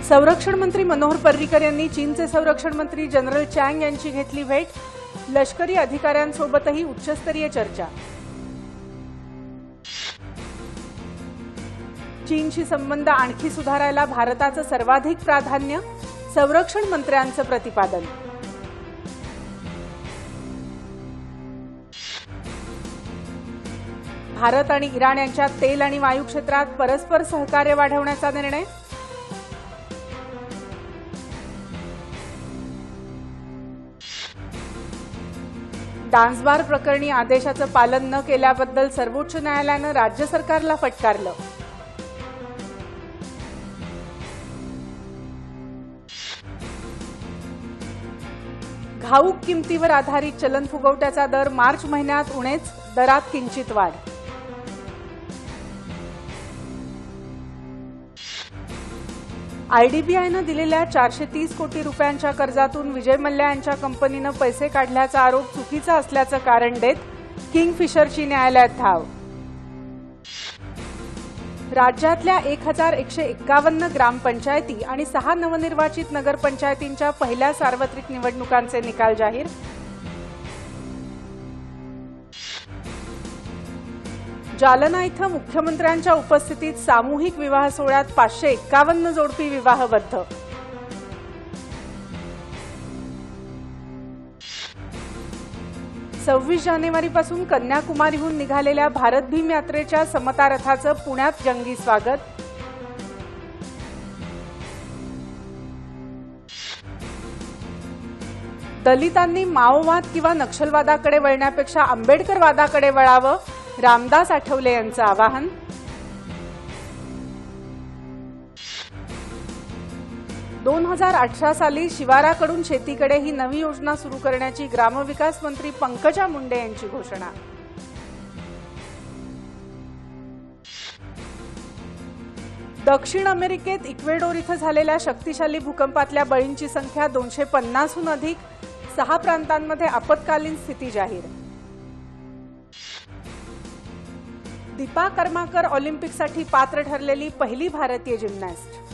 संरक्षण मंत्री मनोहर पर्रिकर यांनी चीनचे संरक्षण मंत्री जनरल चँग यांची घेतली भेट। लष्करी अधिकाऱ्यांसोबतही उच्चस्तरीय चर्चा। चीनशी संबंध आणखी सुधारायला भारताचं सर्वाधिक प्राधान्य, संरक्षण मंत्र्यांचं प्रतिपादन। भारत आणि इराण यांच्यात तेल आणि वायू क्षेत्रात परस्पर सहकार्य वाढवण्याचा निर्णय। डान्सबार प्रकरणी आदेशाचं पालन न केल्याबद्दल सर्वोच्च न्यायालयानं राज्य सरकारला फटकारलं। घाऊक किमतीवर आधारित चलन फुगवट्याचा दर मार्च महिन्यात उणेच, दरात किंचित वाढ। आयडीबीआयनं दिलेल्या 430 कोटी रुपयांच्या कर्जातून विजय मल्ल्या यांच्या कंपनीनं पैसे काढल्याचा आरोप चुकीचा असल्याचं कारण देत किंगफिशरची न्यायालयात धाव। राज्यातल्या 1151 ग्रामपंचायती आणि 6 नवनिर्वाचित नगरपंचायतींच्या पहिल्या सार्वत्रिक निवडणुकांचे निकाल जाहीर। जालना इथं मुख्यमंत्र्यांच्या उपस्थितीत सामूहिक विवाह सोहळ्यात 551 जोडपी विवाहबद्ध। सव्वीस जानेवारीपासून कन्याकुमारीहून निघालेल्या भारत भीम यात्रेच्या समता रथाचं पुण्यात जंगी स्वागत। दलितांनी माओवाद किंवा नक्षलवादाकडे वळण्यापेक्षा आंबेडकरवादाकडे वळावं, रामदास आठवले यांचं आवाहन। दोन 2018 साली शिवाराकडून शेतीकडे ही नवी योजना सुरू करण्याची ग्रामविकास मंत्री पंकजा मुंडे यांची घोषणा। दक्षिण अमेरिकेत इक्वेडोर इथं झालेल्या शक्तिशाली भूकंपातल्या बळींची संख्या 250हून अधिक, 6 प्रांतांमध्ये आपत्कालीन स्थिती जाहीर। दीपा कर्माकर ऑलिम्पिकसाठी पात्र ठरलेली पहिली भारतीय जिम्नॅस्ट।